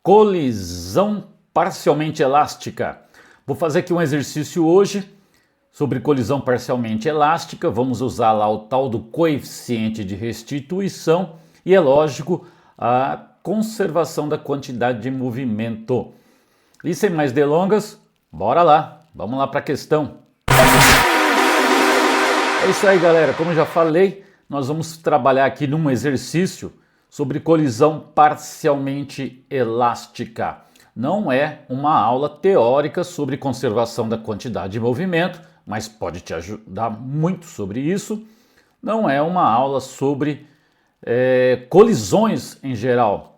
Colisão parcialmente elástica. Vou fazer aqui um exercício hoje sobre colisão parcialmente elástica. Vamos usar lá o tal do coeficiente de restituição e, é lógico, a conservação da quantidade de movimento. E sem mais delongas, bora lá, vamos lá para a questão. É isso aí, galera. Como eu já falei, nós vamos trabalhar aqui num exercício sobre colisão parcialmente elástica. Não é uma aula teórica sobre conservação da quantidade de movimento, mas pode te ajudar muito sobre isso. Não é uma aula sobre colisões em geral,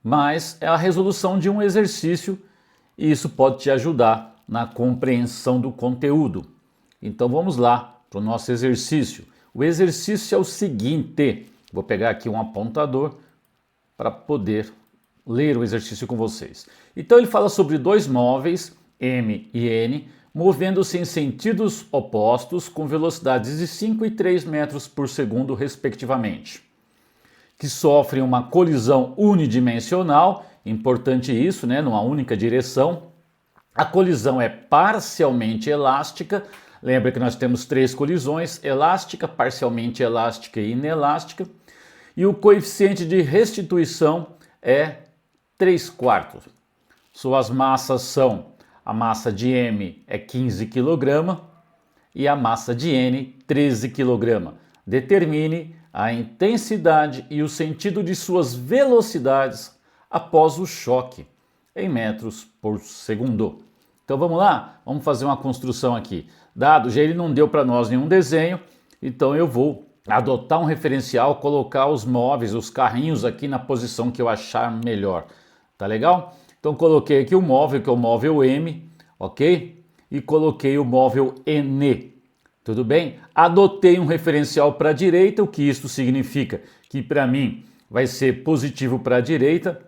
mas é a resolução de um exercício e isso pode te ajudar na compreensão do conteúdo. Então vamos lá para o nosso exercício. O exercício é o seguinte, vou pegar aqui um apontador para poder ler o exercício com vocês. Então ele fala sobre dois móveis, M e N, movendo-se em sentidos opostos com velocidades de 5 e 3 metros por segundo, respectivamente, que sofrem uma colisão unidimensional, importante isso, né, numa única direção. A colisão é parcialmente elástica. Lembra que nós temos três colisões: elástica, parcialmente elástica e inelástica. E o coeficiente de restituição é 3/4. Suas massas são: a massa de M é 15 kg e a massa de N 13 kg. Determine a intensidade e o sentido de suas velocidades após o choque em metros por segundo. Então vamos lá? Vamos fazer uma construção aqui. Dado, já ele não deu para nós nenhum desenho, então eu vou adotar um referencial, colocar os móveis, os carrinhos aqui na posição que eu achar melhor. Tá legal? Então coloquei aqui o móvel, que é o móvel M, ok? E coloquei o móvel N. Tudo bem? Adotei um referencial para a direita, o que isso significa? Que para mim vai ser positivo para a direita,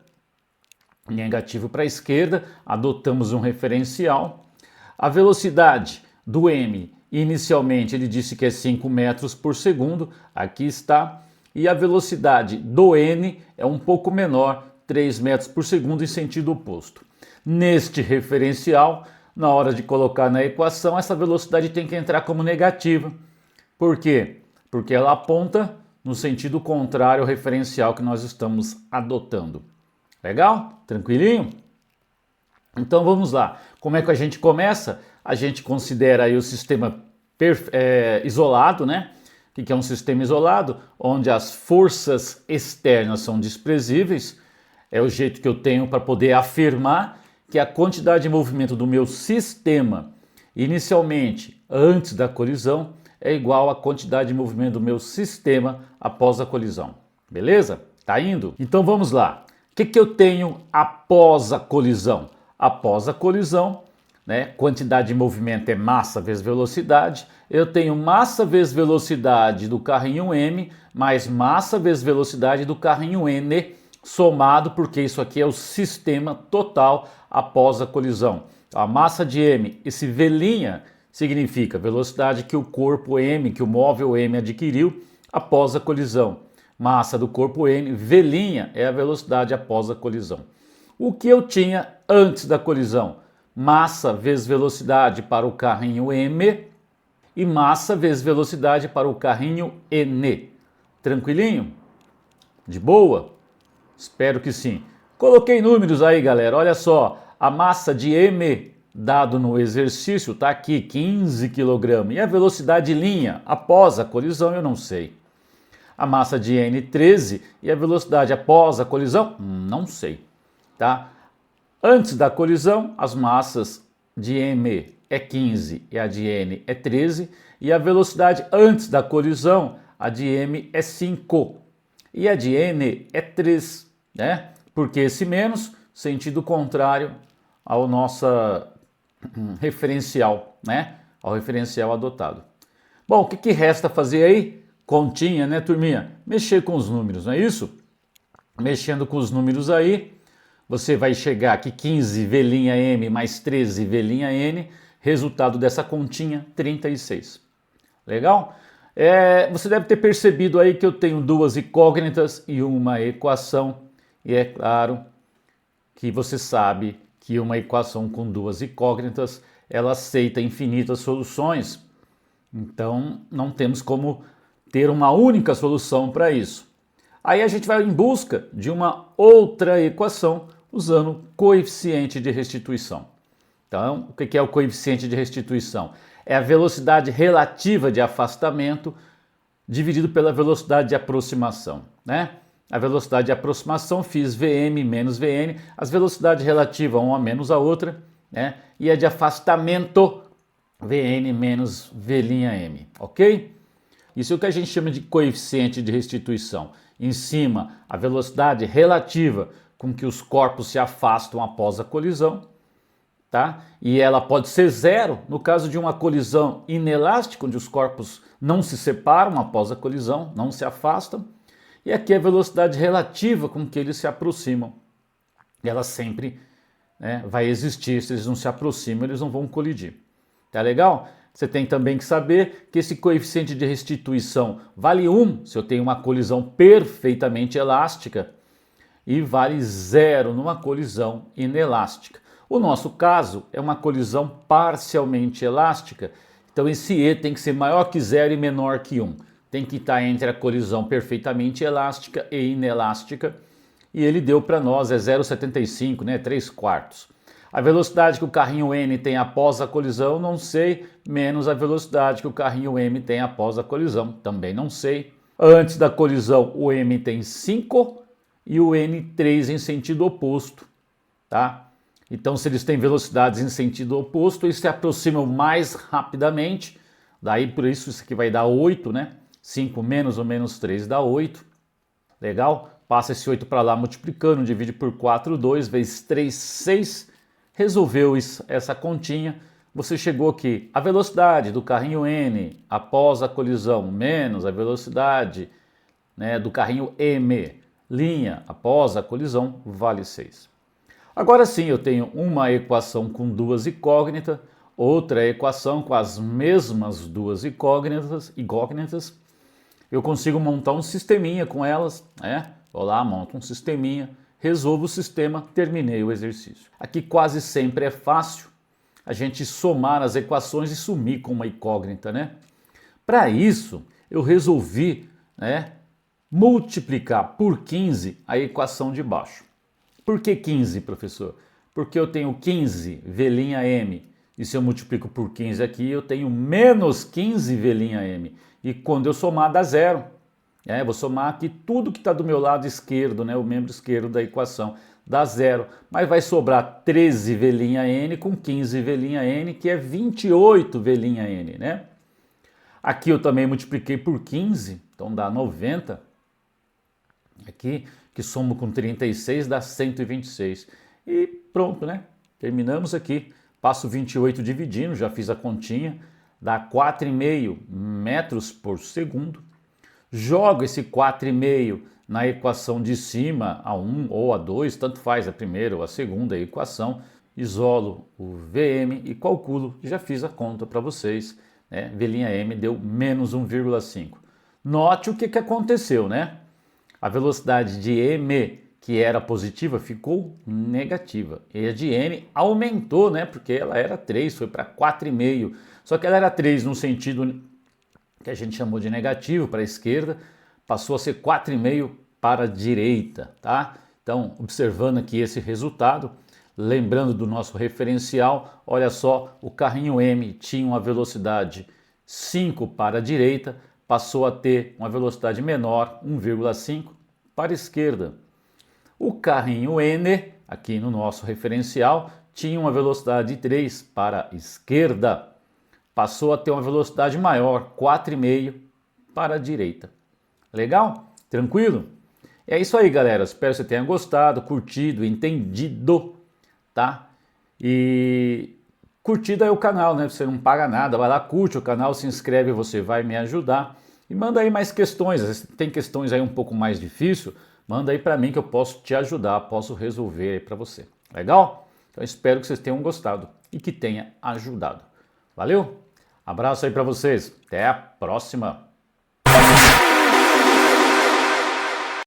negativo para a esquerda. Adotamos um referencial. A velocidade do M, inicialmente ele disse que é 5 metros por segundo, aqui está. E a velocidade do N é um pouco menor, 3 metros por segundo em sentido oposto. Neste referencial, na hora de colocar na equação, essa velocidade tem que entrar como negativa. Por quê? Porque ela aponta no sentido contrário ao referencial que nós estamos adotando. Legal? Tranquilinho? Então vamos lá. Como é que a gente começa? A gente considera aí o sistema isolado, né? O que é um sistema isolado? Onde as forças externas são desprezíveis. É o jeito que eu tenho para poder afirmar que a quantidade de movimento do meu sistema, inicialmente, antes da colisão, é igual à quantidade de movimento do meu sistema após a colisão. Beleza? Tá indo? Então vamos lá. O que eu tenho após a colisão? Após a colisão, né, quantidade de movimento é massa vezes velocidade. Eu tenho massa vezes velocidade do carrinho M, mais massa vezes velocidade do carrinho N, somado, porque isso aqui é o sistema total após a colisão. A massa de M, esse V' significa velocidade que o corpo M, que o móvel M adquiriu após a colisão. Massa do corpo N, V' é a velocidade após a colisão. O que eu tinha antes da colisão? Massa vezes velocidade para o carrinho M e massa vezes velocidade para o carrinho N. Tranquilinho? De boa? Espero que sim. Coloquei números aí, galera. Olha só, a massa de M dado no exercício está aqui, 15 kg. E a velocidade linha após a colisão eu não sei. A massa de N 13 e a velocidade após a colisão não sei. Tá? Antes da colisão, as massas de M é 15 e a de N é 13. E a velocidade antes da colisão, a de M é 5 e a de N é 3, né? Porque esse menos, sentido contrário ao nosso referencial, né? Ao referencial adotado. Bom, o que resta fazer aí? Continha, né, turminha? Mexer com os números, não é isso? Mexendo com os números aí, você vai chegar aqui 15 V'M mais 13 V'N, resultado dessa continha, 36. Legal? Você deve ter percebido aí que eu tenho duas incógnitas e uma equação, e é claro que você sabe que uma equação com duas incógnitas, ela aceita infinitas soluções. Então, não temos como ter uma única solução para isso. Aí a gente vai em busca de uma outra equação usando coeficiente de restituição. Então, o que é o coeficiente de restituição? É a velocidade relativa de afastamento dividido pela velocidade de aproximação, né? A velocidade de aproximação, fiz Vm menos Vn, as velocidades relativas uma menos a outra, né? E a de afastamento, Vn menos V'm, ok? Isso é o que a gente chama de coeficiente de restituição. Em cima, a velocidade relativa com que os corpos se afastam após a colisão, tá? E ela pode ser zero no caso de uma colisão inelástica, onde os corpos não se separam após a colisão, não se afastam. E aqui a velocidade relativa com que eles se aproximam. Ela sempre, né, vai existir. Se eles não se aproximam, eles não vão colidir. Tá legal? Você tem também que saber que esse coeficiente de restituição vale 1 se eu tenho uma colisão perfeitamente elástica e vale 0 numa colisão inelástica. O nosso caso é uma colisão parcialmente elástica, então esse E tem que ser maior que 0 e menor que 1. Tem que estar entre a colisão perfeitamente elástica e inelástica, e ele deu para nós, é 0,75, né, 3/4. A velocidade que o carrinho N tem após a colisão, não sei, menos a velocidade que o carrinho M tem após a colisão, também não sei. Antes da colisão, o M tem 5 e o N 3 em sentido oposto, tá? Então, se eles têm velocidades em sentido oposto, eles se aproximam mais rapidamente, daí por isso aqui vai dar 8, né? 5 menos ou menos 3 dá 8, legal? Passa esse 8 para lá multiplicando, divide por 4, 2 vezes 3, 6. Resolveu essa continha, você chegou aqui. A velocidade do carrinho N após a colisão menos a velocidade, né, do carrinho M, linha, após a colisão, vale 6. Agora sim, eu tenho uma equação com duas incógnitas, outra equação com as mesmas duas incógnitas. Eu consigo montar um sisteminha com elas, né? Vou lá, monto um sisteminha, resolvo o sistema, terminei o exercício. Aqui quase sempre é fácil a gente somar as equações e sumir com uma incógnita, né? Para isso, eu resolvi, né, multiplicar por 15 a equação de baixo. Por que 15, professor? Porque eu tenho 15 V'm, e se eu multiplico por 15 aqui, eu tenho menos 15 V'm. E quando eu somar, dá zero. Vou somar aqui tudo que está do meu lado esquerdo, né, o membro esquerdo da equação, dá zero. Mas vai sobrar 13 V'N com 15 V'N, que é 28 V'N, né? Aqui eu também multipliquei por 15, então dá 90. Aqui, que somo com 36, dá 126. E pronto, né? Terminamos aqui. Passo 28 dividindo, já fiz a continha, dá 4,5 metros por segundo. Jogo esse 4,5 na equação de cima, a 1 ou a 2, tanto faz a primeira ou a segunda equação, isolo o Vm e calculo, já fiz a conta para vocês, né? V'm deu menos 1,5. Note o que aconteceu, né? A velocidade de M, que era positiva, ficou negativa. E a de N aumentou, né? Porque ela era 3, foi para 4,5. Só que ela era 3 no sentido que a gente chamou de negativo para a esquerda, passou a ser 4,5 para a direita, tá? Então, observando aqui esse resultado, lembrando do nosso referencial, olha só, o carrinho M tinha uma velocidade 5 para a direita, passou a ter uma velocidade menor, 1,5 para a esquerda. O carrinho N, aqui no nosso referencial, tinha uma velocidade 3 para a esquerda, passou a ter uma velocidade maior, 4,5 para a direita. Legal? Tranquilo? É isso aí, galera. Espero que você tenha gostado, curtido, entendido, tá? E curtida é o canal, né? Você não paga nada, vai lá, curte o canal, se inscreve, você vai me ajudar. E manda aí mais questões, se tem questões aí um pouco mais difícil, manda aí para mim que eu posso te ajudar, posso resolver aí para você. Legal? Então espero que vocês tenham gostado e que tenha ajudado. Valeu? Abraço aí para vocês. Até a próxima.